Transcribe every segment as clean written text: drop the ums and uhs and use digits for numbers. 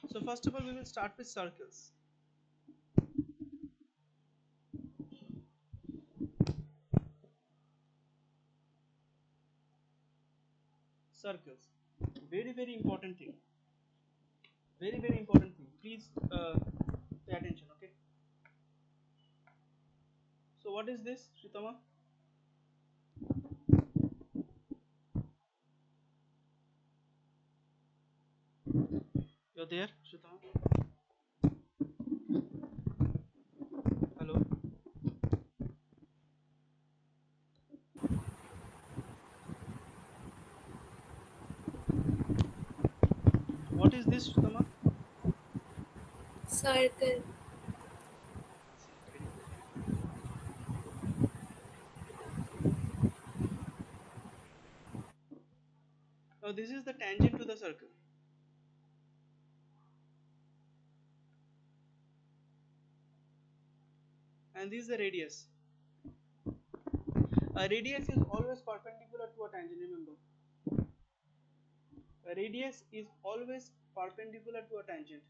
So first of all, we will start with circles. Circles, very important thing. Very important thing. Please pay attention. Okay. So what is this, Shritama? You're there, Shritama? Hello. What is this, Shritama? Circle. Very good. Now this is the tangent to the circle, and this is the radius. A radius is always perpendicular to a tangent. Remember, a radius is always perpendicular to a tangent.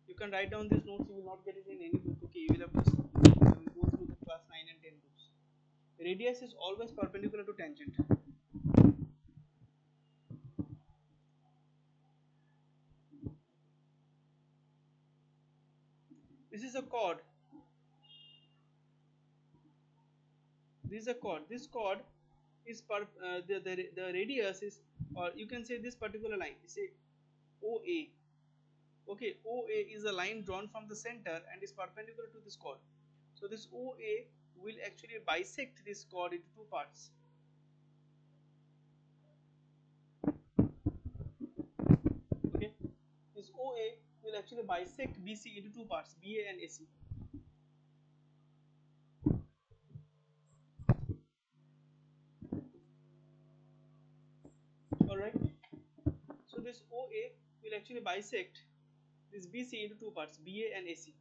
You can write down these notes. You will not get it in any book. Okay, you will have to go through the class 9 and 10 books. Radius is always perpendicular to tangent. This is a chord. This is a chord. This chord is the radius is, or you can say this particular line. Say OA. Okay, OA is a line drawn from the center and is perpendicular to this chord. So this OA will actually bisect this chord into two parts. Okay, this OA will actually bisect BC into two parts, BA and AC. Alright, so this OA will actually bisect this BC into two parts, BA and AC.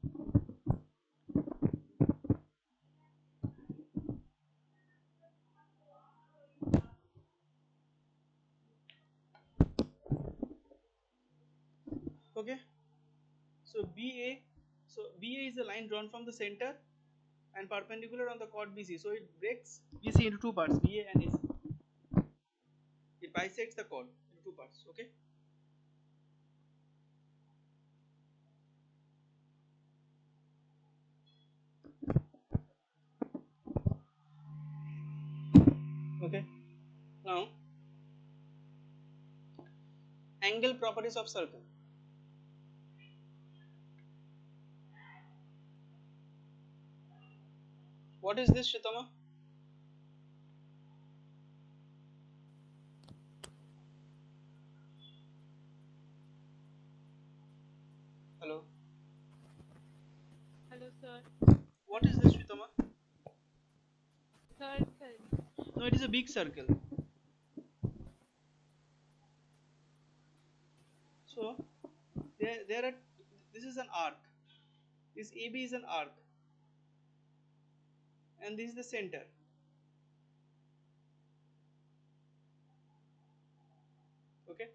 Okay, so BA is a line drawn from the center and perpendicular on the chord BC. So it breaks BC into two parts, BA and AC. It bisects the chord into two parts. Okay. Okay. Now, angle properties of circle. What is this, Shitama? Hello. Hello, sir. What is this, Shitama? Circle. No, it is a big circle. So there are. This is an arc. This AB is an arc, and this is the center. Okay.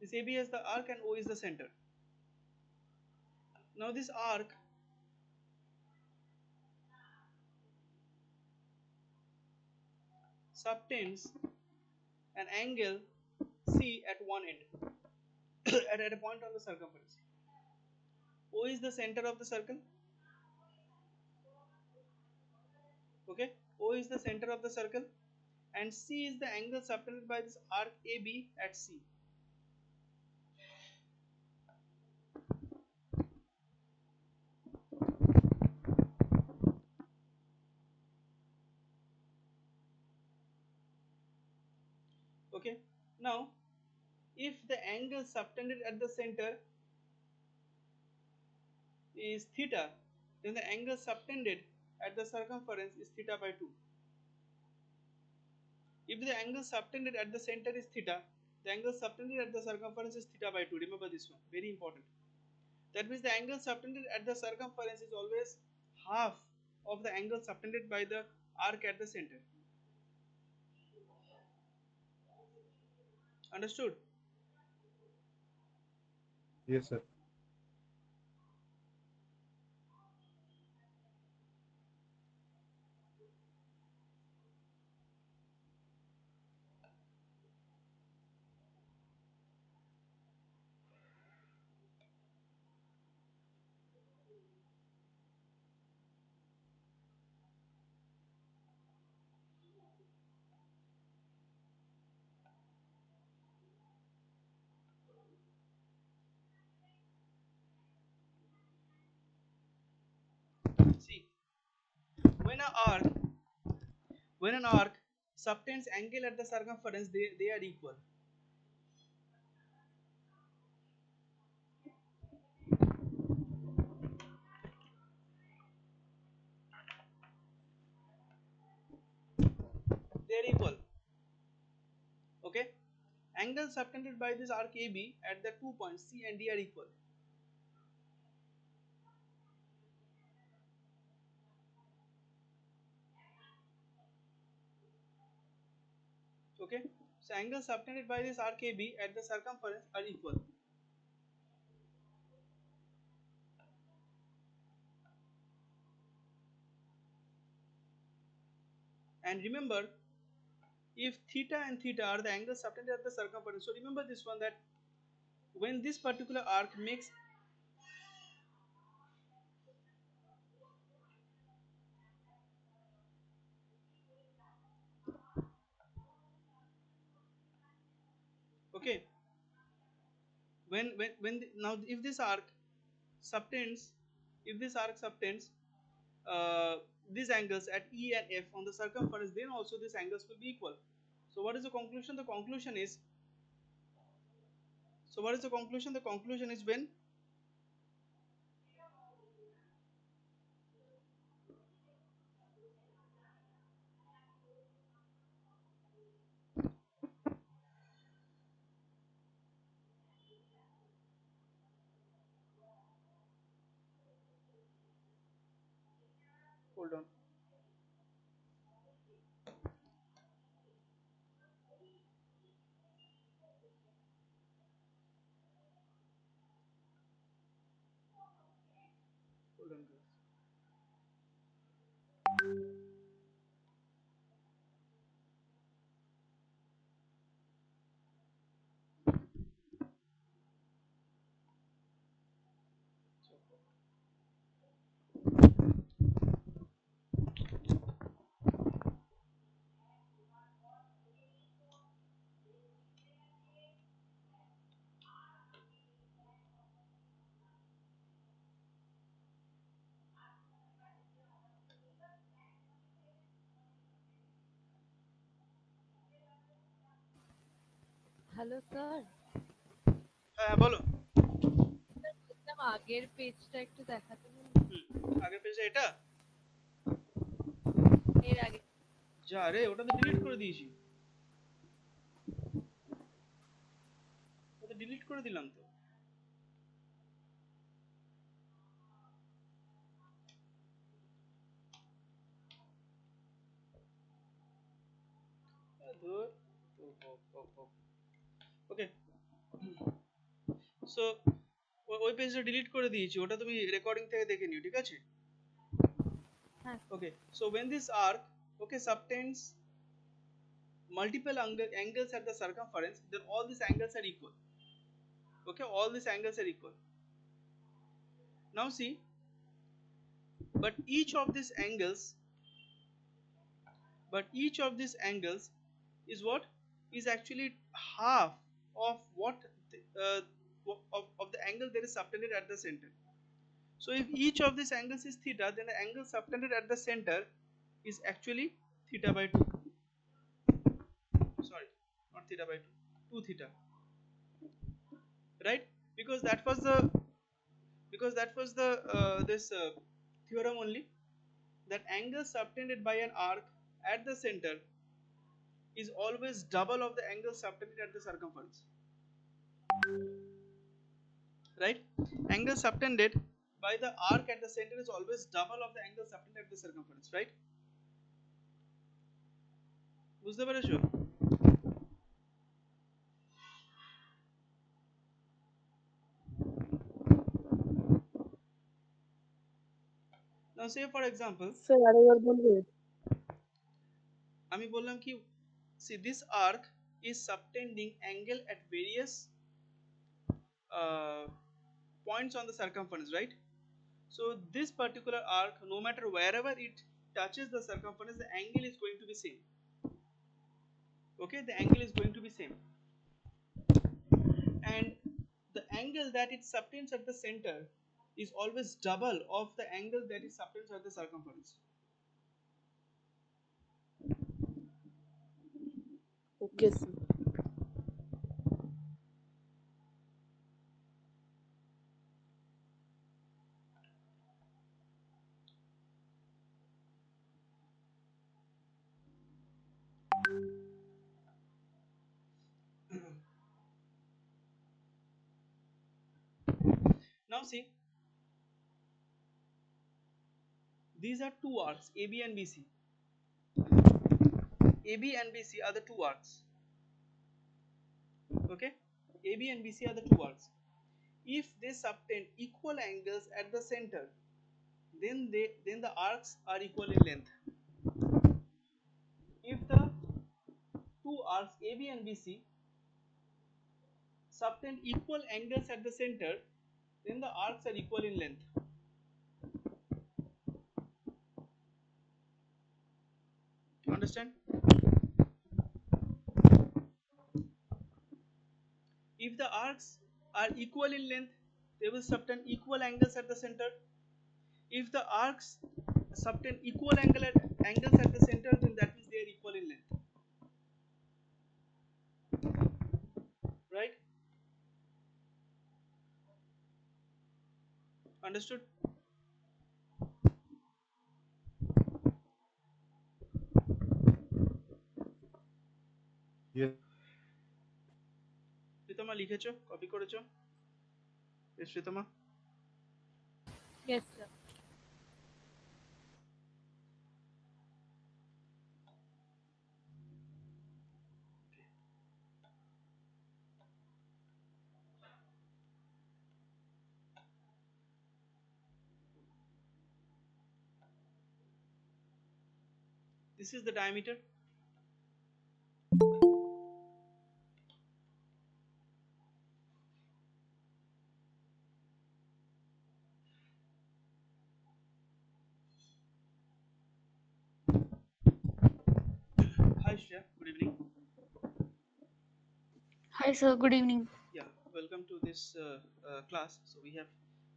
This AB has the arc, and O is the center. Now this arc subtends an angle C at one end, at a point on the circumference. O is the center of the circle. Okay, O is the center of the circle, and C is the angle subtended by this arc AB at C. Okay, now if the angle subtended at the center is theta, then the angle subtended at the circumference is theta by 2. If the angle subtended at the center is theta, the angle subtended at the circumference is theta by 2. Remember this one, very important. That means the angle subtended at the circumference is always half of the angle subtended by the arc at the center. Understood? Yes, sir. See, when a arc when an arc subtends angle at the circumference, they are equal. They are equal. Okay. Angles subtended by this arc AB at the 2 points C and D are equal. Okay. So angles subtended by this arc AB at the circumference are equal. And remember, if theta and theta are the angles subtended at the circumference, so remember this one, that when this particular arc makes, okay, now if this arc subtends, if this arc subtends uh, these angles at E and F on the circumference, then also these angles will be equal. So what is the conclusion? The conclusion is, so what is the conclusion? The conclusion is when, hold on, hold on guys. Hello sir, হ্যাঁ বলো। Sir বলছিলাম আগের পেজটা একটু দেখাতে বলুন। আগের পেজে এটা, এর আগে যা রে ওটা তো ডিলিট করে দিয়েছি, ওটা ডিলিট করে দিলাম তো। ধুর, ওকে। সো ওই পেজটা ডিলিট করে দিয়েছি, ওটা তুমি রেকর্ডিং থেকে দেখে নিও, ঠিক আছে? হ্যাঁ Okay, so when this arc, okay, subtends multiple angles at the circumference, then all these angles are equal. Okay, all these angles are equal. Now see, but each of these angles, but each of these angles is what, is actually half of what uh, of the angle that is subtended at the center. So if each of these angles is theta, then the angle subtended at the center is actually theta by 2. Sorry, not theta by 2, 2 theta, right? Because that was the, because that was the this theorem only, that angle subtended by an arc at the center is always double of the angle subtended at the circumference, right? Angle subtended by the arc at the center is always double of the angle subtended at the circumference, right? বুঝতে পেরেছো? Now say for example, sir আরেকবার বলবে? আমি বললাম কি, see this arc is subtending angle at various uh, points on the circumference, right? So this particular arc, no matter wherever it touches the circumference, the angle is going to be same. Okay, the angle is going to be same, and the angle that it subtends at the center is always double of the angle that it subtends at the circumference. Okay sir. Now see, these are two arcs, AB and BC. AB and BC are the two arcs. Okay, AB and BC are the two arcs. If they subtend equal angles at the center, then the arcs are equal in length. If the two arcs AB and BC subtend equal angles at the center, then the arcs are equal in length. Understand? If the arcs are equal in length, they will subtend equal angles at the center. If the arcs subtend equal angles at the center, then that means they are equal in length. Right? Understood? Yes. Sreetama লিখেছো? Copy করেছো? Sreetama? Yes, sir. This is the diameter. Hi Shreya, good evening. Hi, sir. Good evening. Yeah, welcome to this class. So we have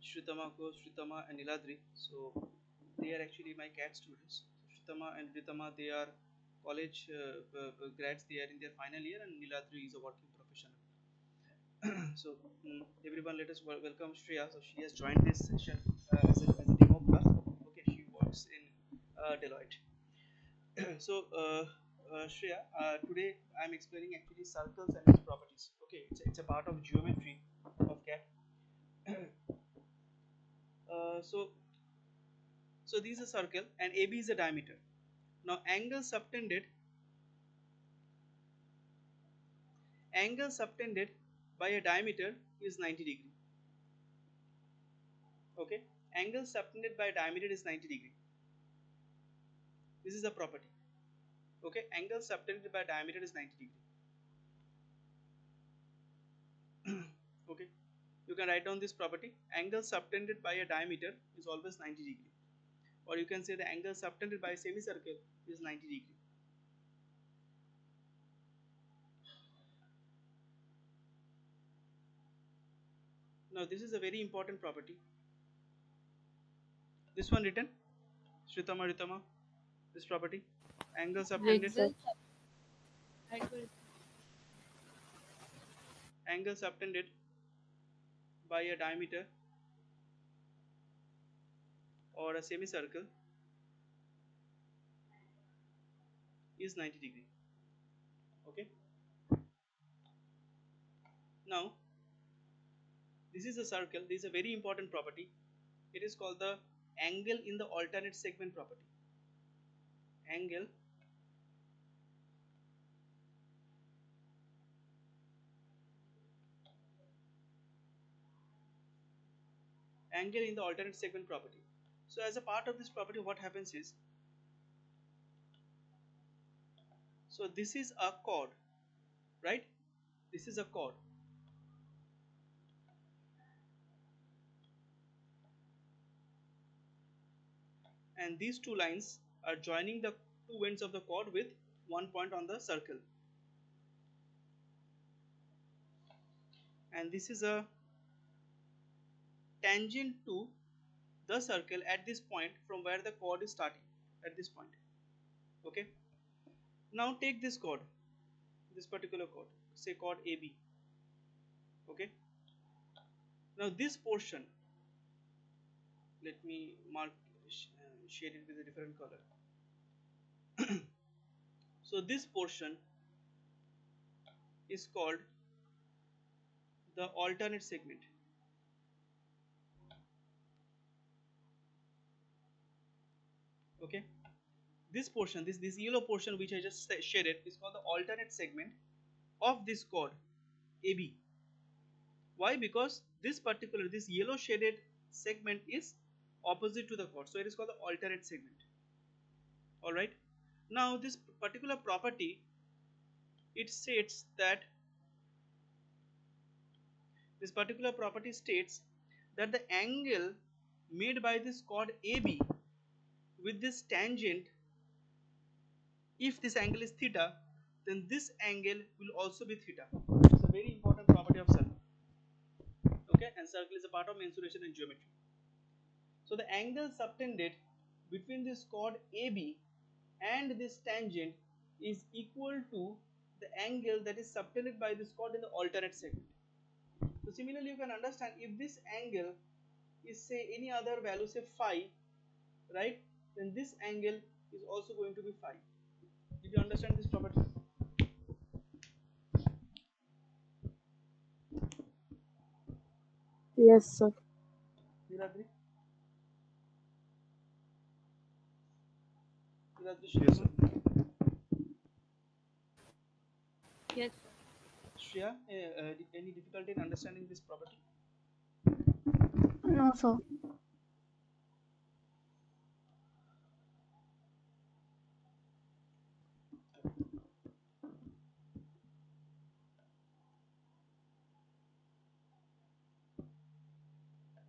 Shritama, Shritama and Niladri. So they are actually my CAT students. Shritama and Ritama, they are college grads. They are in their final year, and Niladri is a working professional. So everyone, let us welcome Shreya. So she has joined this session as a demo class. Okay, she works in Deloitte. So Shreya, today I'm explaining actually circles and its properties. Okay, it's a part of geometry of CAT. So this is a circle and AB is a diameter. Now angle subtended by a diameter is 90 degree. Okay, angle subtended by a diameter is 90 degree. This is a property. Okay, angle subtended by a diameter is 90 degree. Okay, you can write down this property. Angle subtended by a diameter is always 90 degree, or you can say the angle subtended by a semicircle is 90 degree. Now this is a very important property. This one written, Shritama, Ritama, this property, angle subtended Angle angle angle subtended by a diameter or a semicircle is 90 degree. Okay, now this is a circle. This is a very important property. It is called the angle in the alternate segment property. Angle in the alternate segment property. So as a part of this property, what happens is, so this is a chord, right? This is a chord, and these two lines are joining the two ends of the chord with one point on the circle, and this is a tangent to the circle at this point from where the chord is starting, at this point. Okay, now take this chord, this particular chord, say chord AB. Okay, now this portion, let me mark, shade it with a different color. So this portion is called the alternate segment. Okay, this portion, this yellow portion which I just shaded, is called the alternate segment of this chord AB. Why? Because this yellow shaded segment is opposite to the chord, so it is called the alternate segment. All right, now this particular property, it states that this particular property states that the angle made by this chord AB with this tangent, if this angle is theta, then this angle will also be theta. It's a very important property of circle. Okay, and circle is a part of mensuration and geometry. So the angle subtended between this chord AB and this tangent is equal to the angle that is subtended by this chord in the alternate segment. So similarly, you can understand, if this angle is say any other value, say phi, right, then this angle is also going to be phi. Did you understand this property? Yes, sir. Niladri? Niladri, Yes, Shreya? sir. Yes. Shreya, any difficulty in understanding this property? No, sir.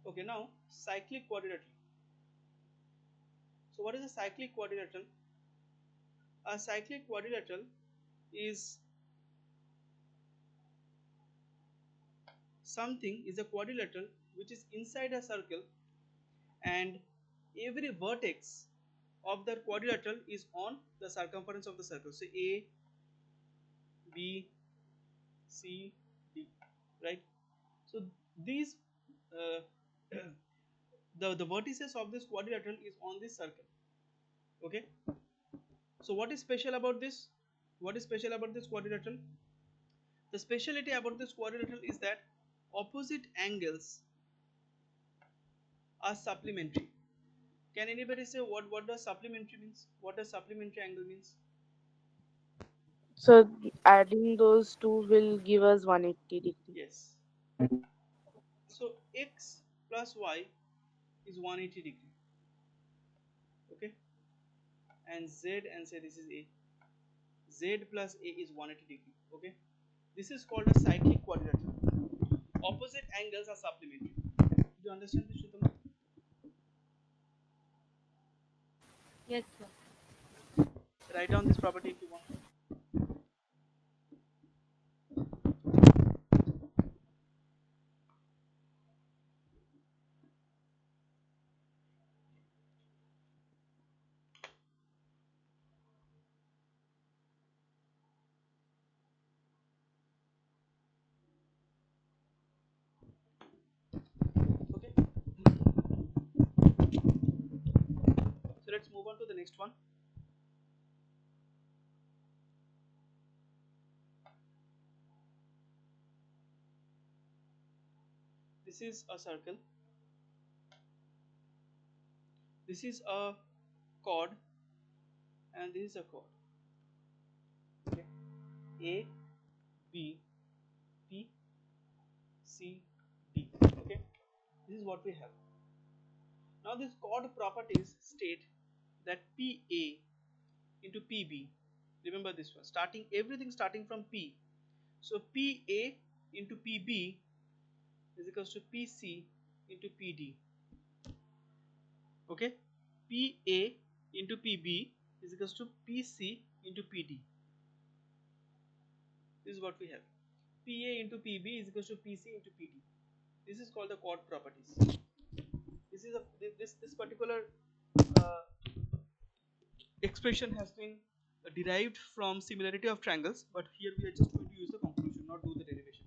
Okay, now cyclic quadrilateral. So what is a cyclic quadrilateral? A cyclic quadrilateral is is a quadrilateral which is inside a circle, and every vertex of the quadrilateral is on the circumference of the circle. So A, B, C, D, right? So these uh, the vertices of this quadrilateral is on this circle. Okay, so what is special about this? What is special about this quadrilateral? The speciality about this quadrilateral is that opposite angles are supplementary. Can anybody say what does supplementary means? What does supplementary angle means? So adding those two will give us 180 degree. Yes. So x plus y is 180 degree. Okay, and z, and say this is a, z plus a is 180 degree. Okay, this is called a cyclic quadrilateral. Opposite angles are supplementary. Do you understand this, Shutama? Yes, sir. Write down this property if you want. Okay, so let's move on to the next one. This is a circle, this is a chord, and this is a chord. Okay, A, B, P, C, D. Okay, this is what we have. Now these chord properties state that PA into PB. Remember this one. Everything starting from P. So PA into PB is equals to PC into PD. Okay, PA into PB is equals to PC into PD. This is what we have. PA into PB is equals to PC into PD. This is called the chord properties. This particular uh, expression has been derived from similarity of triangles, but here we are just going to use the conclusion, not do the derivation.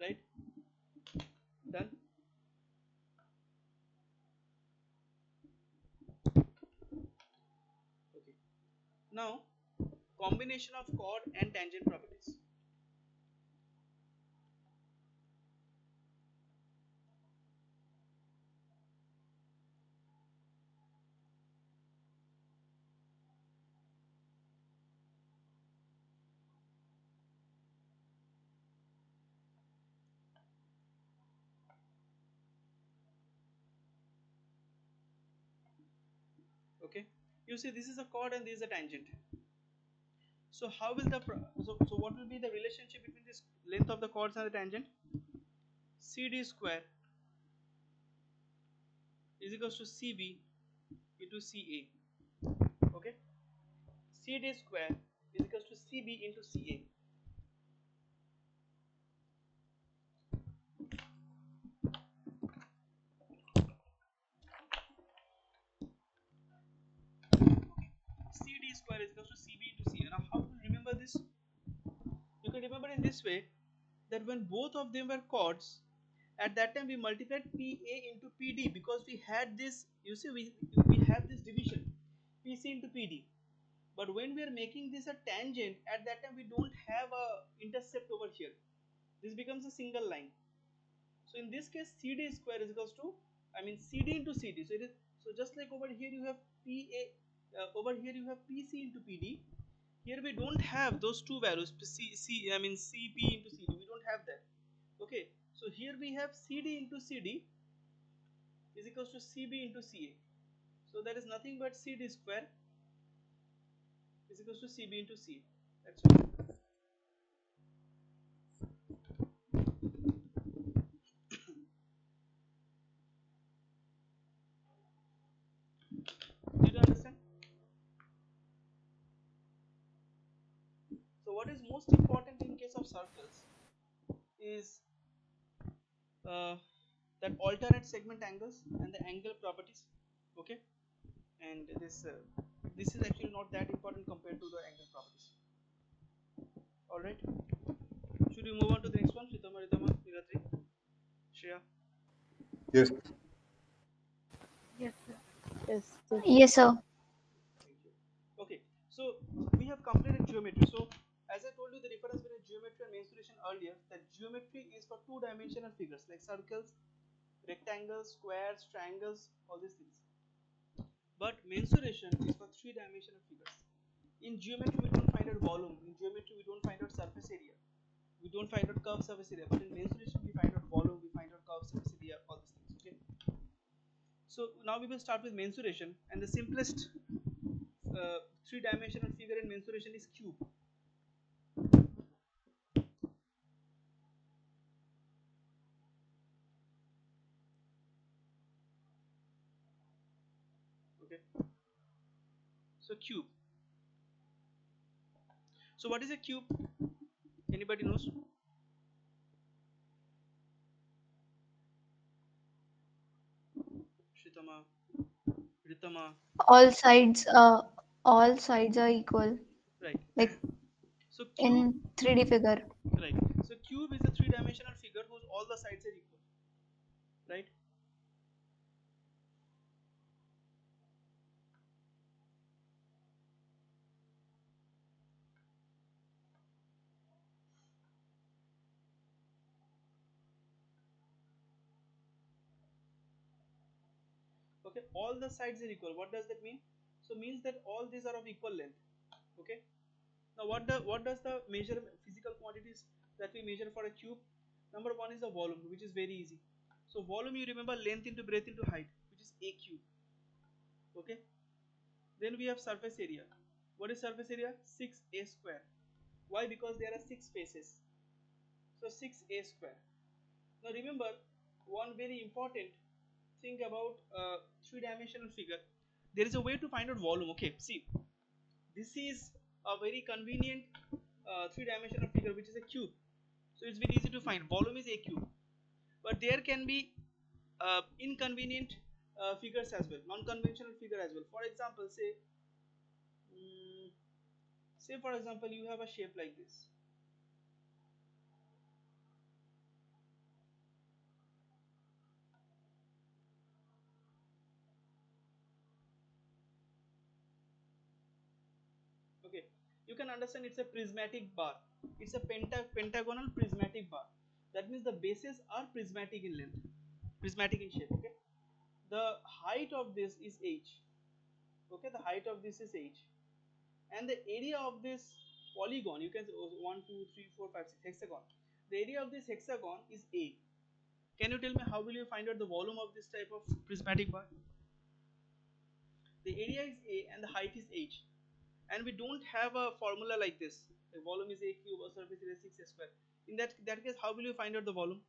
Right? Done. Okay. Now, combination of chord and tangent properties. Okay. You see, this is a chord and this is a tangent. So how will so what will be the relationship between this length of the chords and the tangent? CD square is equals to CB into CA. Okay. CD square is equals to CB into CA. CD square is equals to CB into CA. Now how to remember this? You can remember in this way, that when both of them were chords, at that time we multiplied PA into PD, because we had this, you see, we have this division PC into PD. But when we are making this a tangent, at that time we don't have a intercept over here. This becomes a single line. So in this case, CD square is equals to, CD into CD. So it is, so just like over here you have PA, over here you have PC into PD. Here we don't have those two values, CP into CD. We don't have that. Okay. So here we have CD into CD is equals to CB into CA. So that is nothing but CD square is equals to CB into CA. That's all. Did you understand? So what is most important in case of circles is uh, that alternate segment angles and the angle properties. Okay, and this is actually not that important compared to the angle properties. All right. Should we move on to the next one? Shitama, Ritama, Nilatri, Shreya. Yes. Yes, sir. Yes, sir. Yes, sir. Thank you. Okay, so we have completed geometry. So as I told you the difference between geometry and mensuration earlier, that geometry is for two-dimensional figures like circles, rectangles, squares, triangles, all these things. But mensuration is for three-dimensional figures. In geometry, we don't find out volume. In geometry, we don't find out surface area. We don't find out curved surface area. But in mensuration, we find out volume. We find out curved surface area. All these things. Okay. So now we will start with mensuration, and the simplest three-dimensional figure in mensuration is cube. Okay. So cube. So what is a cube? Anybody knows? Shitama, Ritama. All sides, all sides are equal, Right. like So cube. in 3D figure. Right. So cube is a three-dimensional figure whose all the sides are equal. Right. Okay, all the sides are equal. What does that mean? So means that all these are of equal length. Okay. Now what does the measure physical quantities that we measure for a cube? Number one is the volume, which is very easy. So volume, you remember length into breadth into height, which is a cube. Okay. Then we have surface area. What is surface area? 6a square. Why? Because there are 6 faces. So 6a square. Now remember one very important thing about three-dimensional figure. There is a way to find out volume. Okay, see, this is a very convenient three-dimensional figure, which is a cube. So it's very easy to find. Volume is a cube, but there can be inconvenient figures as well, non-conventional figure as well. For example, mm, say for example, you have a shape like this. Okay, you can understand it's a prismatic bar. It's a pentagonal prismatic bar. That means the bases are prismatic in length, prismatic in shape. Okay, the height of this is h. Okay, the height of this is h, and the area of this polygon, you can say 1 2 3 4 5 6 hexagon. The area of this hexagon is a. Can you tell me how will you find out the volume of this type of prismatic bar? The area is a and the height is h, and we don't have a formula like this. The volume is a cube or surface area 6 square. In that case, how will you find out the volume?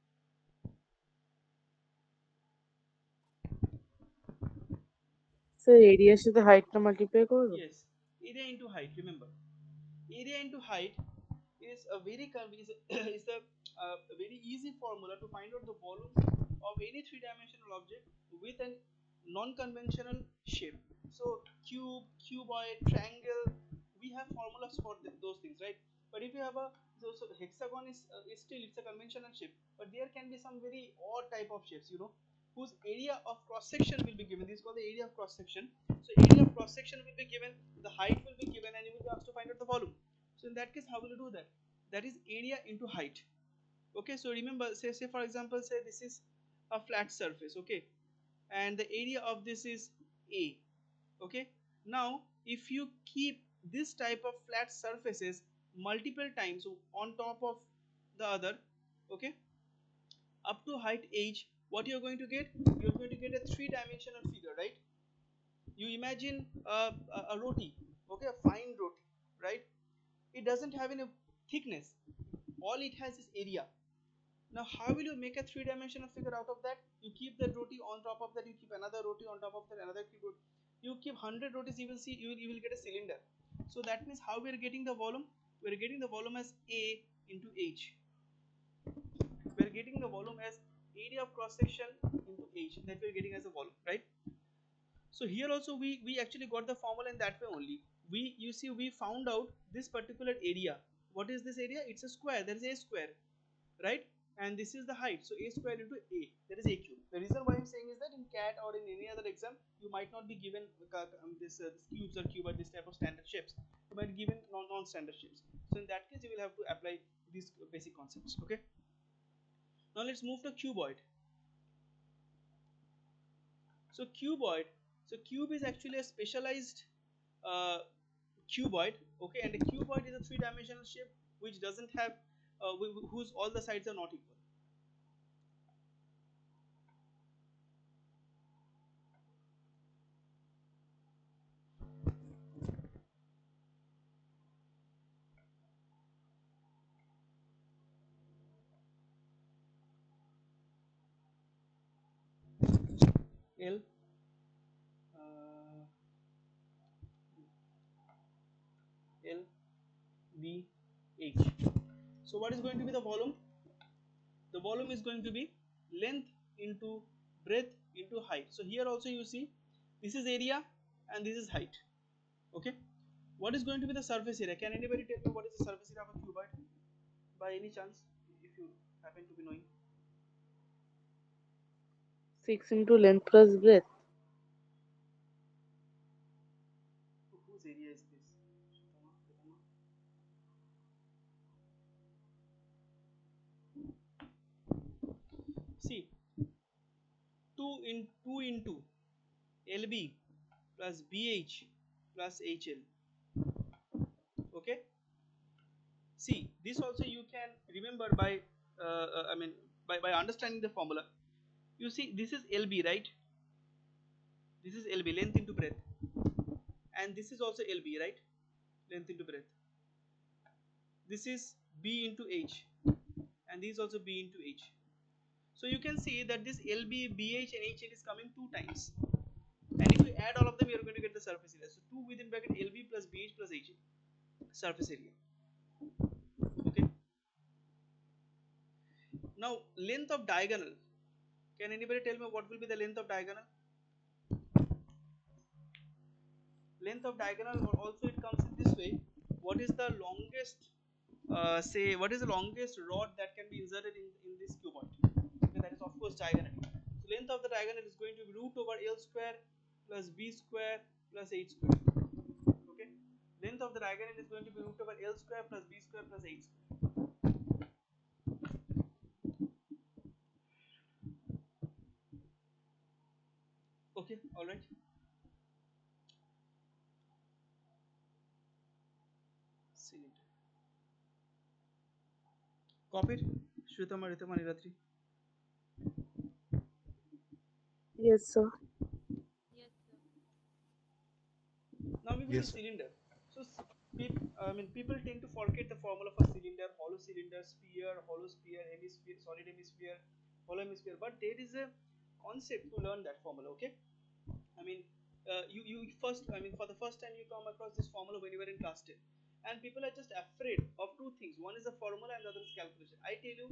So area সাথে height টা multiply করবো? Yes, area into height. Remember, area into height is a very is a very easy formula to find out the volume of any three-dimensional object with a non-conventional shape. So cube, cuboid, triangle, we have formulas for those things, right? But if you have a so hexagon is still it's a conventional shape, but there can be some very odd type of shapes, whose area of cross section will be given. This is called the area of cross section. So area of cross section will be given, the height will be given, and you will be asked to find out the volume. So in that case, how will you do that? That is area into height. Okay, so remember, say for example, say this is a flat surface. Okay, and the area of this is a. Okay, now if you keep this type of flat surfaces multiple times on top of the other, okay, up to height h, what you're going to get? You're going to get a three-dimensional figure, right? You imagine a roti, okay, a fine roti, right? It doesn't have any thickness, all it has is area. Now how will you make a three-dimensional figure out of that? You keep that roti, on top of that you keep another roti, on top of that another cube roti. You keep 100 rotis, you will see, you will get a cylinder. So that means how we are getting the volume? We are getting the volume as a into h. We are getting the volume as area of cross section into h, that we are getting as a volume, right? So here also we actually got the formula in that way only. You see, we found out this particular area. What is this area? It's a square. There is a square, right? And this is the height. So a square into a, that is a cube. The reason why I'm saying is that in CAT or in any other exam, you might not be given this cubes or cuboid, this type of standard shapes. You might be given non-standard shapes. So in that case, you will have to apply these basic concepts. Okay. Now let's move to cuboid. So cuboid, so cube is actually a specialized uh, cuboid, okay, and a cuboid is a three-dimensional shape which doesn't have, whose all the sides are not equal. L, uh, L, B, H. So what is going to be the volume? The volume is going to be length into breadth into height. So here also you see, this is area and this is height. Okay. What is going to be the surface area? Can anybody tell me what is the surface area of a cuboid? By any chance, if you happen to be knowing. 6 into length plus breadth. Whose area is this? See, 2 into LB plus BH plus HL. Okay. See, this also you can remember by I mean by understanding the formula. You see, this is LB, right? This is LB, length into breadth, and this is also LB, right? Length into breadth. This is B into H, and this is also B into H. So you can see that this LB, BH, and HL is coming two times, and if you add all of them, you are going to get the surface area. So 2 within bracket LB plus BH plus HL, surface area. Okay. Now length of diagonal. Can anybody tell me what will be the length of diagonal? Length of diagonal, or also it comes in this way. What is the longest, say, what is the longest rod that can be inserted in this cuboid? Okay, that is of course diagonal. So length of the diagonal is going to be root over L square plus B square plus H square. Okay, length of the diagonal is going to be root over L square plus B square plus H square. Okay, all right. Cylinder. Copied. Shritama, Ritama, Niratri. Yes, sir. Yes, sir. Now we will do Yes, sir. cylinder. So people tend to forget the formula for cylinder, hollow cylinder, sphere, hollow sphere, hemisphere, solid hemisphere, hollow hemisphere. But there is a concept to learn that formula. Okay, I mean, you first, I mean, for the first time you come across this formula when you were in class 10, and people are just afraid of two things. One is the formula, and the other is calculation. I tell you,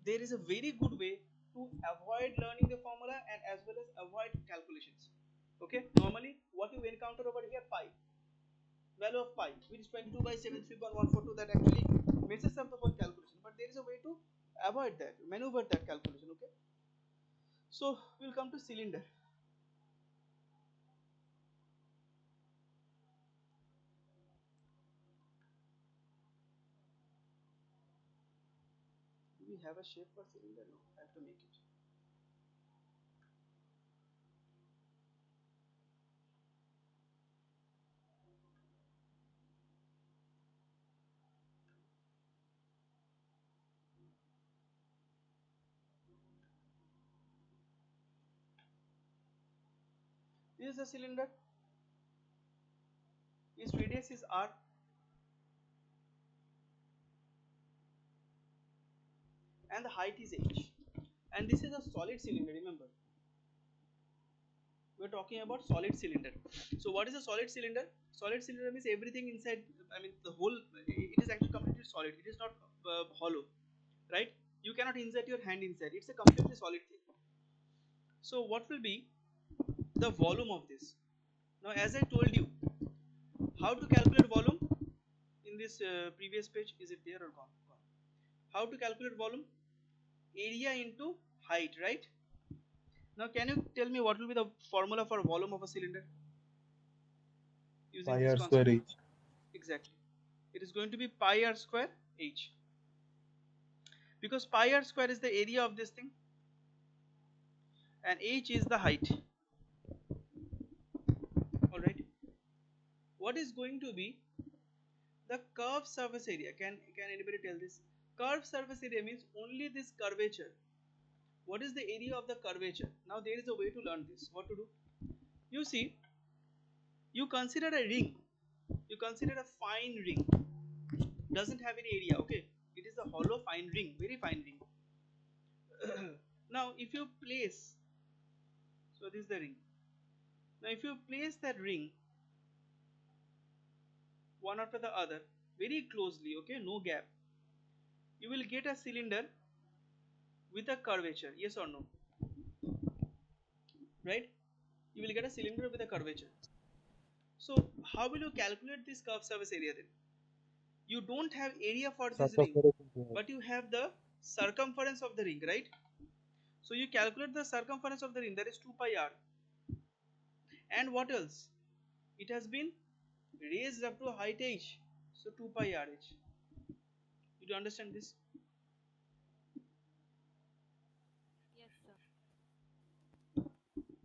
there is a very good way to avoid learning the formula and as well as avoid calculations. Okay, normally what you encounter over here, pi, value of pi, which is 22 by 73142, that actually messes up the whole calculation, but there is a way to avoid that, maneuver that calculation. Okay, so we'll come to cylinder. Do we have a shape for cylinder? No, I have to make it. This is a cylinder. Its radius is r, and the height is h, and this is a solid cylinder. Remember, we're talking about solid cylinder. So what is a solid cylinder? Solid cylinder means everything inside, I mean the whole, it is actually completely solid. It is not hollow, right? You cannot insert your hand inside. It's a completely solid thing. So what will be the volume of this? Now as I told you, how to calculate volume in this previous page. Is it there or gone? Gone. How to calculate volume? Area into height, right? Now can you tell me what will be the formula for volume of a cylinder using Pi this r square concept? h. Exactly. It is going to be pi r square h, because pi r square is the area of this thing and h is the height. All right. What is going to be the curved surface area? Can anybody tell this? Curved surface area means only this curvature. What is the area of the curvature? Now there is a way to learn this. What to do? You see, you consider a ring. You consider a fine ring. Doesn't have any area. Okay, it is a hollow fine ring, very fine ring. Now if you place, so this is the ring. Now if you place that ring one after the other very closely, okay, no gap, you will get a cylinder with a curvature. Yes or no? Right? You will get a cylinder with a curvature. So how will you calculate this curved surface area then? You don't have area for this ring, Circumference into height. but you have the circumference of the ring, right? So you calculate the circumference of the ring, that is 2 pi r. And what else? It has been raised up to height h, so 2 pi r h. Did you understand this? Yes, sir.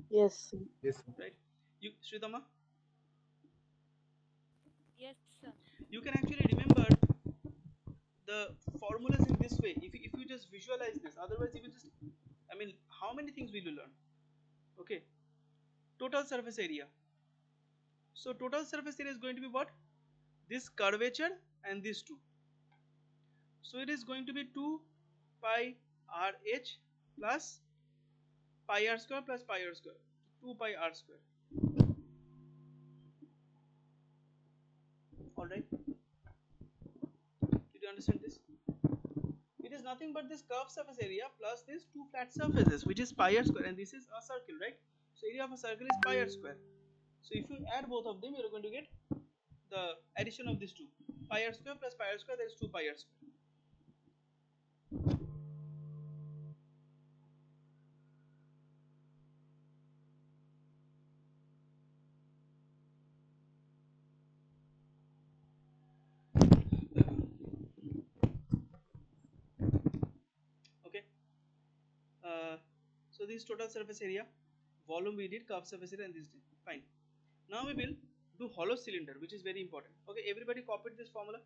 Yes, sir. Yes, sir. Right? You, Sridhama, Yes, sir. you can actually remember the formulas in this way if you just visualize this. Otherwise you will just, I mean, how many things will you learn? Okay, total surface area. So total surface area is going to be what? This curvature and these two. So it is going to be 2 pi rh plus pi r square plus pi r square, 2 pi r square. Alright, did you understand this? It is nothing but this curved surface area plus these two flat surfaces, which is pi r square, and this is a circle, right? So area of a circle is pi r square. So if you add both of them, you are going to get the addition of these two. Pi r square plus pi r square, that is 2 pi r square. Okay. So this total surface area, volume we did, curved surface area, and this did. Fine. Now we will do hollow cylinder, which is very important. Okay, everybody copied this formula.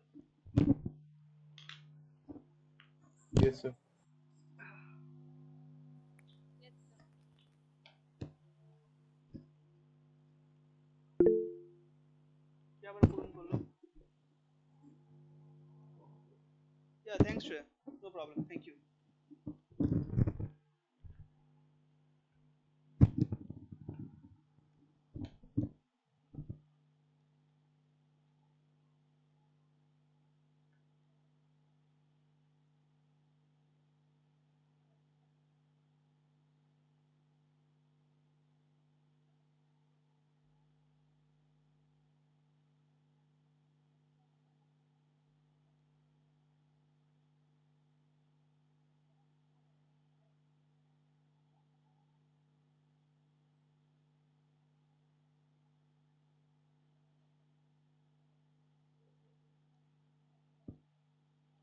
Yes, sir. Yes, sir. क्या बड़ा पूर्ण बोलो? Yeah, thanks, Shreya. No problem. Thank you.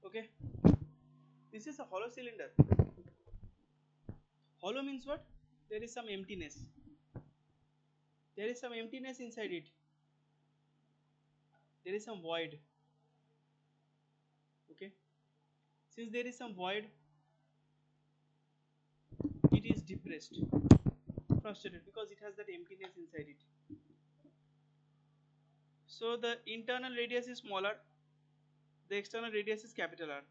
Okay, this is a hollow cylinder. Hollow means what? There is some emptiness. There is some emptiness inside it. There is some void. Okay, since there is some void, it is depressed, frustrated, because it has that emptiness inside it. So the internal radius is smaller, the external radius is capital R,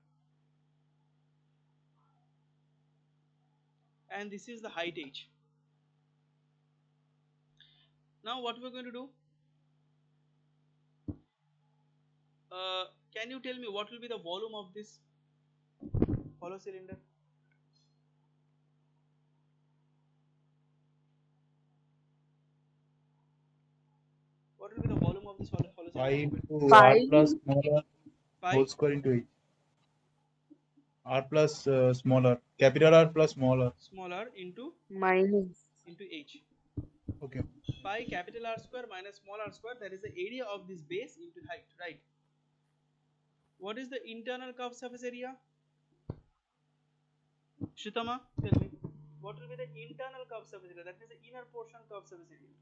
and this is the height h. Now what we're going to do, can you tell me what will be the volume of this hollow cylinder? What will be the volume of this hollow Pi cylinder? into r 5. plus smaller Pi whole square into h. R plus smaller. Capital R plus smaller. smaller Minus. into h. Okay. Pi capital R square minus small r square, that is the area of this base into height, right? What is the internal curved surface area? Shitama, tell me. What will be the internal curved surface area? That is the inner portion curved surface area.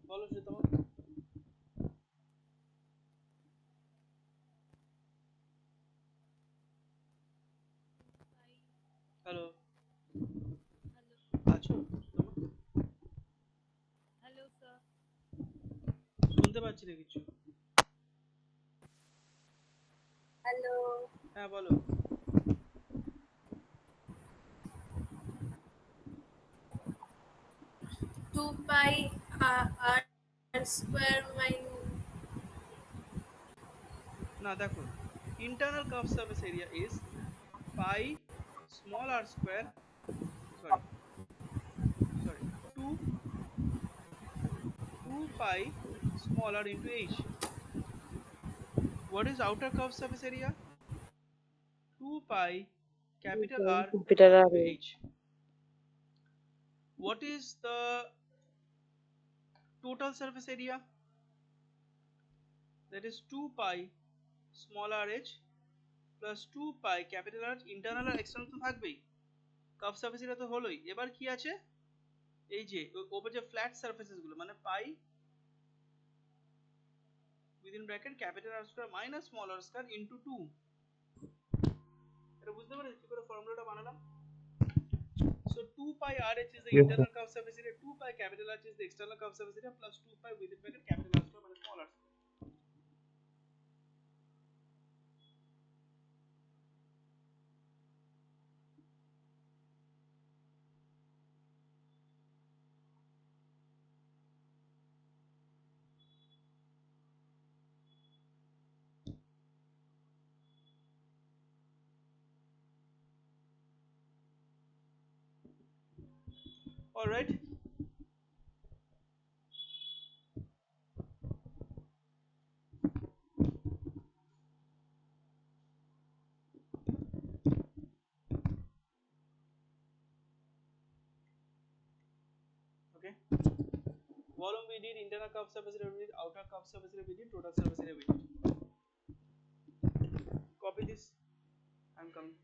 Follow Shitama. Hello. Hello. আছো Shitama? Hello, sir. শুনতে পাচ্ছি না কিছু। Hello. হ্যাঁ বলো। 2 pi r square minus. না দেখো, internal curved surface area is pi small r square, sorry, 2 pi small r into h. What is outer curved surface area? 2 pi capital R Capital R. into h. What is the total surface area? That is 2 pi small r h plus 2 pi capital R, internal R external তো থাকবেই, curve surface area তো হলোই। এবার কি আছে, এই যে ওপর যে ফ্ল্যাট সারফেসেস গুলো, মানে পাই within bracket capital R square minus small r square into 2. এটা বুঝতে পারছেন কি করে ফর্মুলাটা বানালাম? So 2 pi RH is the Yes, sir. internal curve surface area, 2 pi capital H is the external curve surface area plus 2 pi within bracket capital R square minus small r square. All right. Okay. Volume we did, internal curve surface area we did, outer curve surface area we did, total surface area we did. Copy this. I'm coming.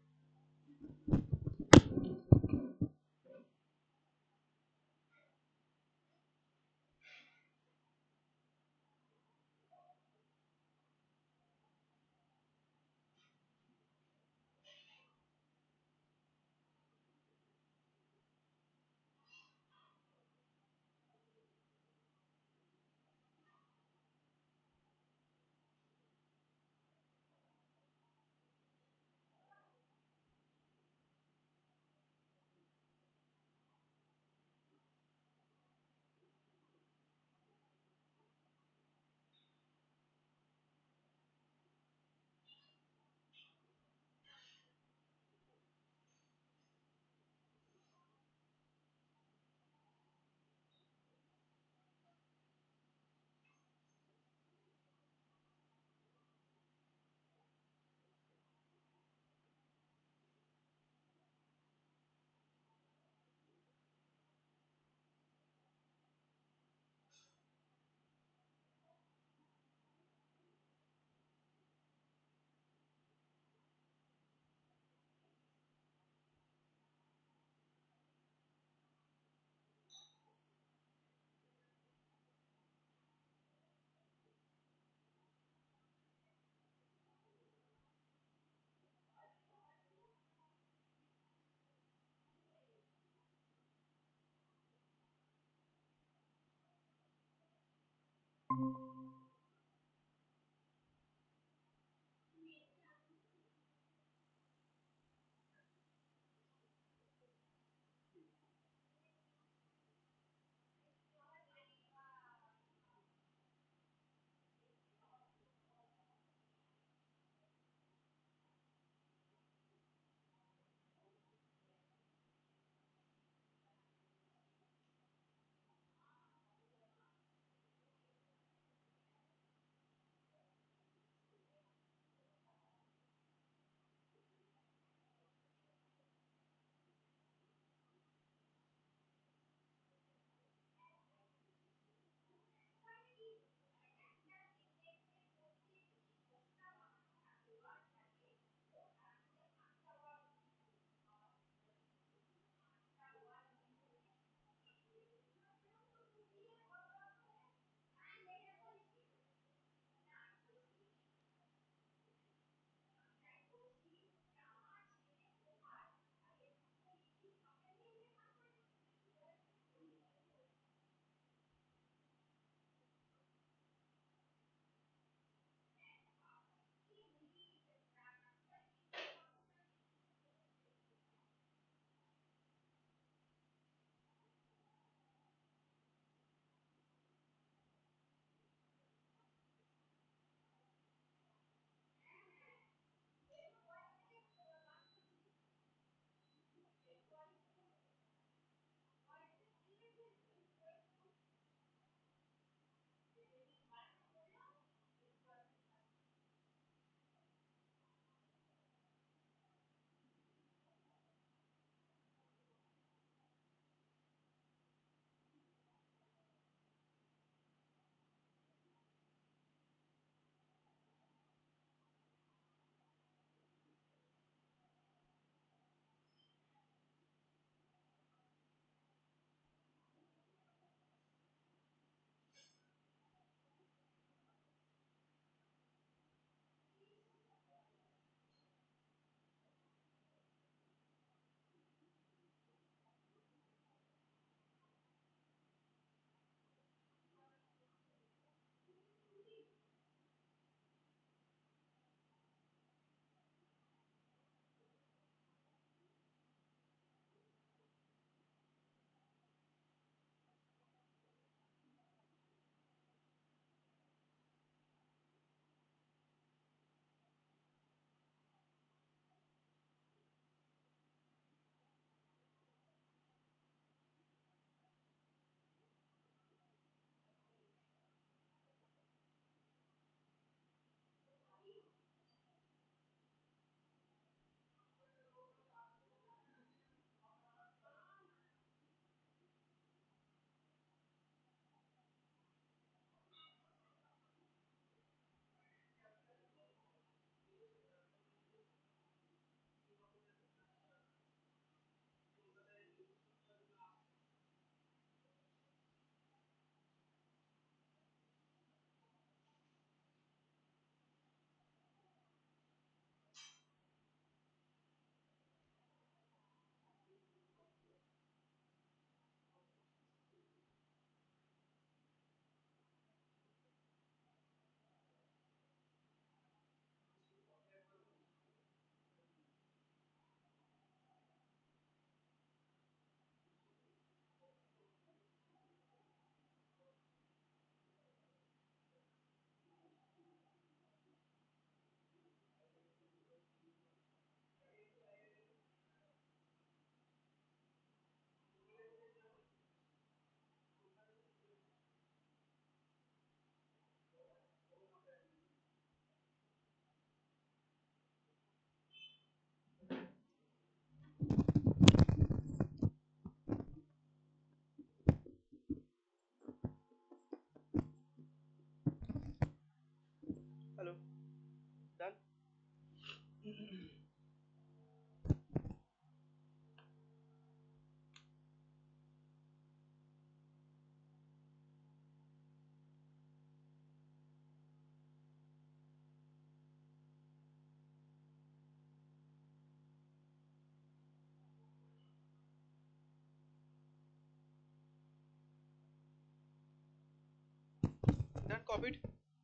it,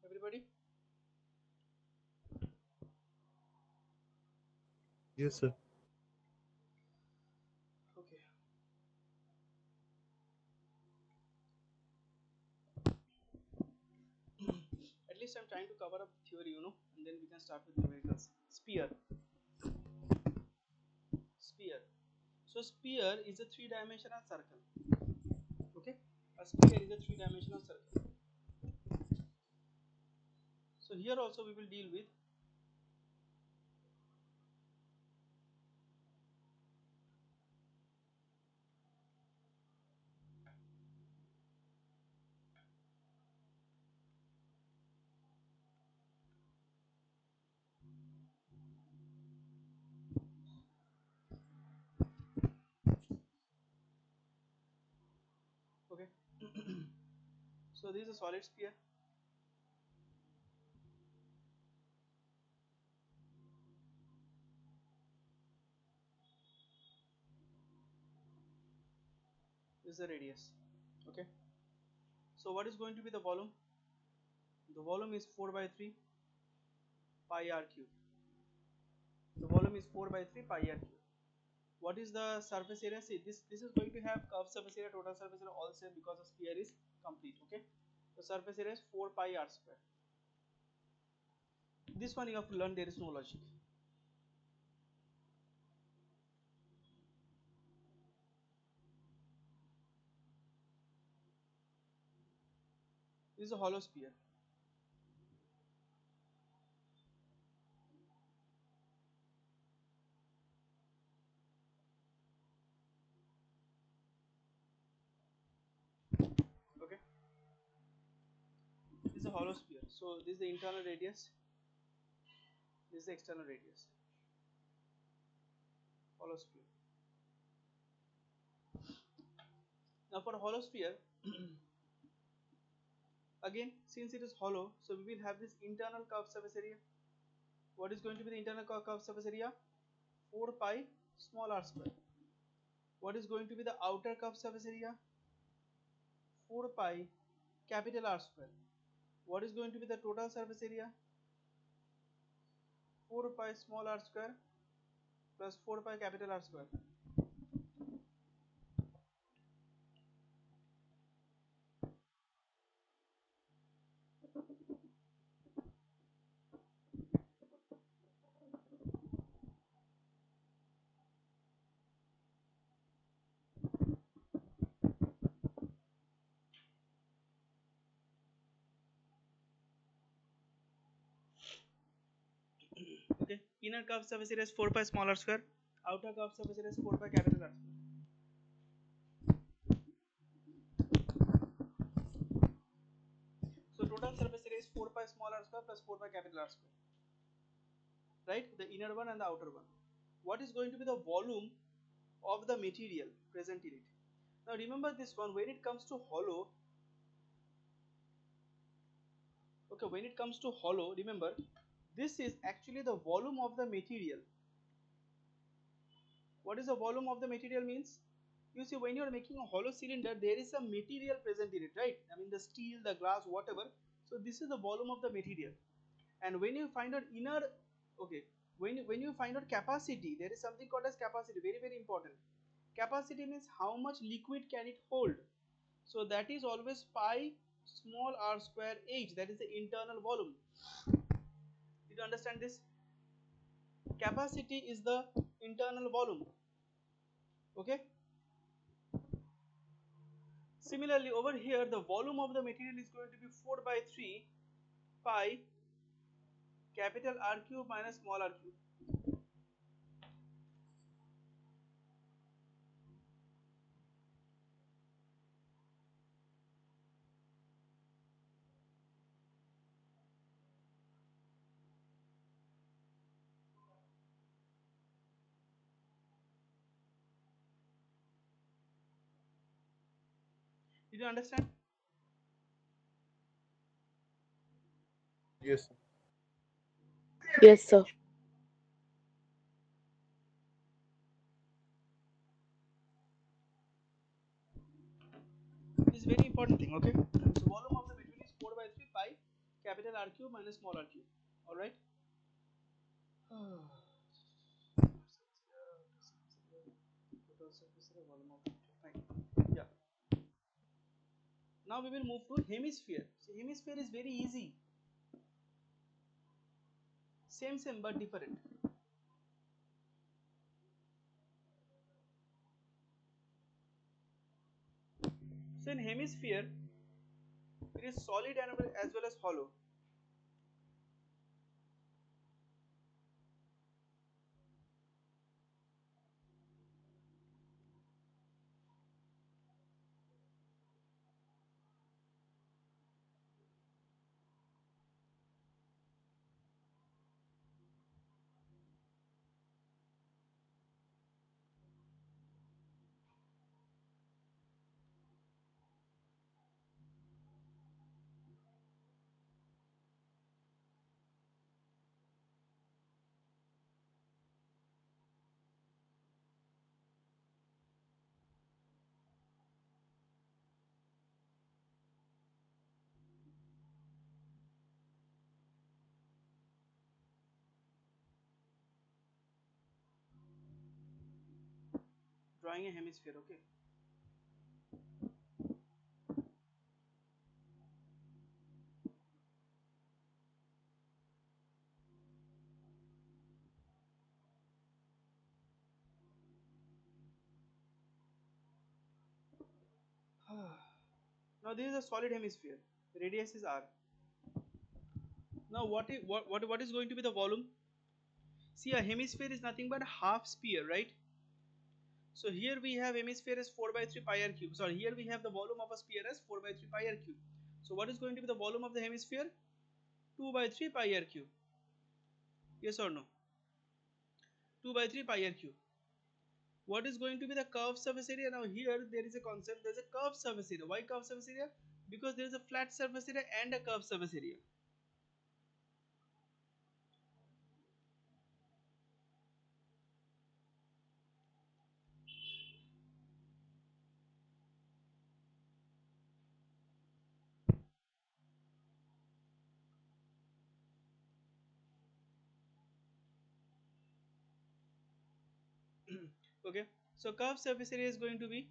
everybody? Yes, sir. Okay. At least I'm trying to cover up theory, and then we can start with numericals. Sphere. So sphere is a three-dimensional circle. Okay, a sphere is a three-dimensional circle. So here also we will deal with okay. So this is a solid sphere. This is the radius. Okay. So what is going to be the volume? The volume is 4 by 3 pi r cube. The volume is 4 by 3 pi r cube. What is the surface area? See, this is going to have curved surface area, total surface area all same because the sphere is complete. Okay. The surface area is 4 pi r square. This one you have to learn. There is no logic. This is a hollow sphere. Okay. This is a hollow sphere. So this is the internal radius. This is the external radius. Hollow sphere. Now for a hollow sphere, again since it is hollow, so we will have this internal curved surface area. What is going to be the internal curved surface area? 4 pi small r square. What is going to be the outer curved surface area? 4 pi capital R square. What is going to be the total surface area? 4 pi small r square plus 4 pi capital R square. Okay, inner curved surface area is 4 pi small r square, outer curved surface area is 4 pi capital R square. So total surface area is 4 pi small r square plus 4 pi capital R square. Right? The inner one and the outer one. What is going to be the volume of the material present in it? Now remember this one, when it comes to hollow, okay, when it comes to hollow, remember this is actually the volume of the material. What is the volume of the material means? You see, when you are making a hollow cylinder, there is some material present in it, right? I mean the steel, the glass, whatever. So this is the volume of the material. And when you find out inner, okay, when you find out capacity, there is something called as capacity, very very important. Capacity means how much liquid can it hold. So that is always pi small r square h, that is the internal volume. Did you understand this? Capacity is the internal volume. Okay. Similarly, over here, the volume of the material is going to be 4 by 3 pi capital R cube minus small r cube. Did you understand? Yes, sir. Yes, sir. This is very important thing, okay? So volume of the material is 4 by 3 pi r cube minus small r cube. All right. Fine. Yeah. Now we will move to hemisphere. So hemisphere is very easy. Same but different. So in hemisphere, it is solid and as well as hollow. Drawing a hemisphere. Okay. Now this is a solid hemisphere. The radius is r. Now what is going to be the volume? See, a hemisphere is nothing but a half sphere, right? So here we have hemisphere as 4 by 3 pi r cube. Sorry, here we have the volume of a sphere as 4 by 3 pi r cube. So what is going to be the volume of the hemisphere? 2 by 3 pi r cube. Yes or no? 2 by 3 pi r cube. What is going to be the curved surface area? Now here there is a concept. There is a curved surface area. Why curved surface area? Because there is a flat surface area and a curved surface area. Okay, so curved surface area is going to be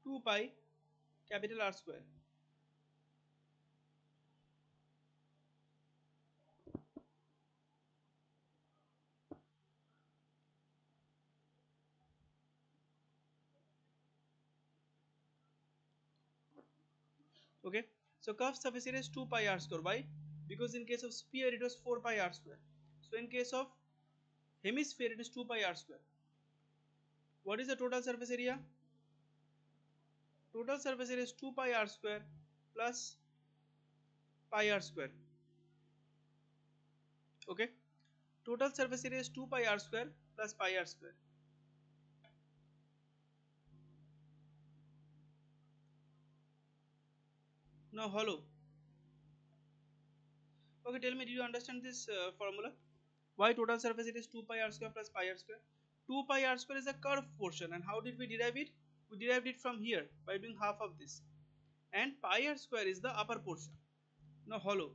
2 pi capital R square. Okay, so curved surface area is 2 pi R square. Why? Because in case of sphere it was 4 pi R square. So in case of hemisphere it is 2 pi R square. What is the total surface area? Total surface area is 2 pi R square plus pi R square. Okay, total surface area is 2 pi R square plus pi R square. Now hollow. Okay, tell me, do you understand this formula? Why total surface area is 2 pi R square plus pi R square? 2 pi R square is a curved portion, and how did we derive it? We derived it from here by doing half of this. And pi R square is the upper portion. Now hollow.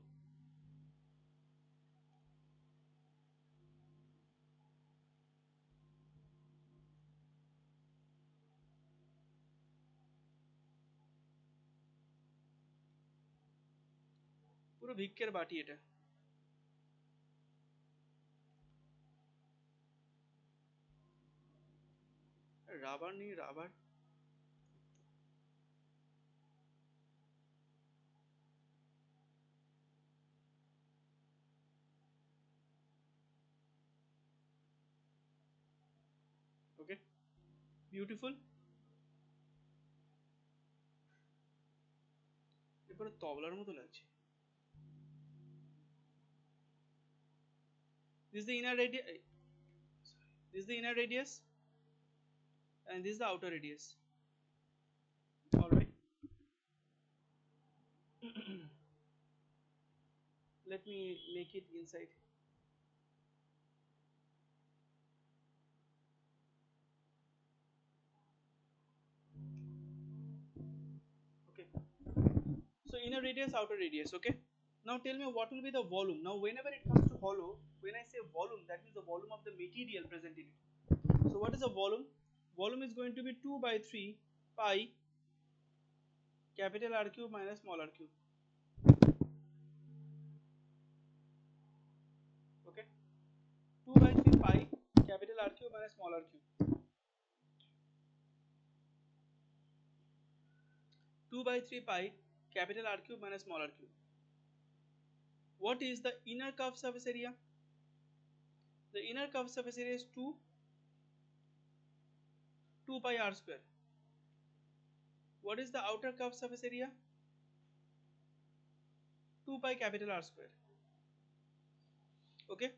পুরো ভিক্ষের বাটি এটা। Rubber নেই, rubber. Okay, beautiful. এরপরে তবলার মতো লাগছে। This is the inner radius. This is the inner radius, and this is the outer radius. All right. Let me make it inside. Okay. So inner radius, outer radius. Okay. Now tell me what will be the volume. Now whenever it comes to hollow, when I say volume, that means the volume of the material present in it. So what is the volume? Volume is going to be 2 by 3 pi capital R cube minus small r cube. Okay. 2 by 3 pi capital R cube minus small r cube. 2 by 3 pi capital R cube minus small r cube. What is the inner curved surface area? The inner curved surface area is 2 pi r square. What is the outer curved surface area? 2 pi capital R square. Okay.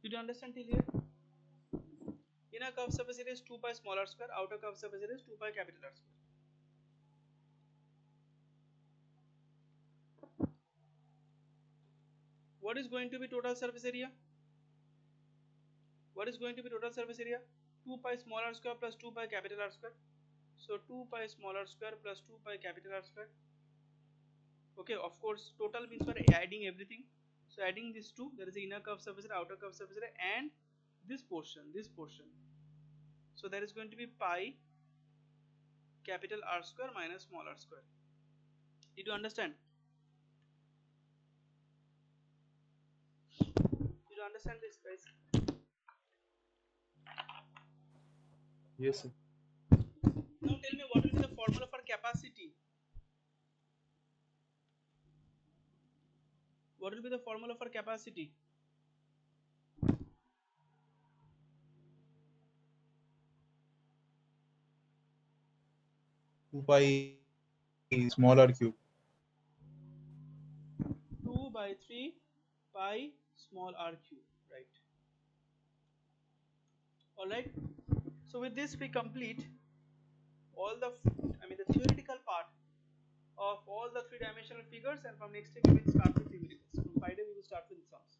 Did you understand till here? Inner curved surface area is 2 pi small r square. Outer curved surface area is 2 pi capital R square. What is going to be total surface area? What is going to be total surface area? 2 pi small r square plus 2 pi capital R square. So 2 pi small r square plus 2 pi capital R square. Okay, of course, total means we are adding everything. So adding these two, there is the inner curved surface area, outer curved surface area, and this portion, this portion. So there is going to be pi capital R square minus small r square. Did you understand? Did you understand this, guys? Yes, sir. Now tell me what will be the formula for capacity? What will be the formula for capacity? 2 pi smaller cube. 2 by 3 pi small r cube, right? Alright. So with this we complete all the, the theoretical part of all the three-dimensional figures, and from next day we will start with numerical. From Friday we will start with the sums.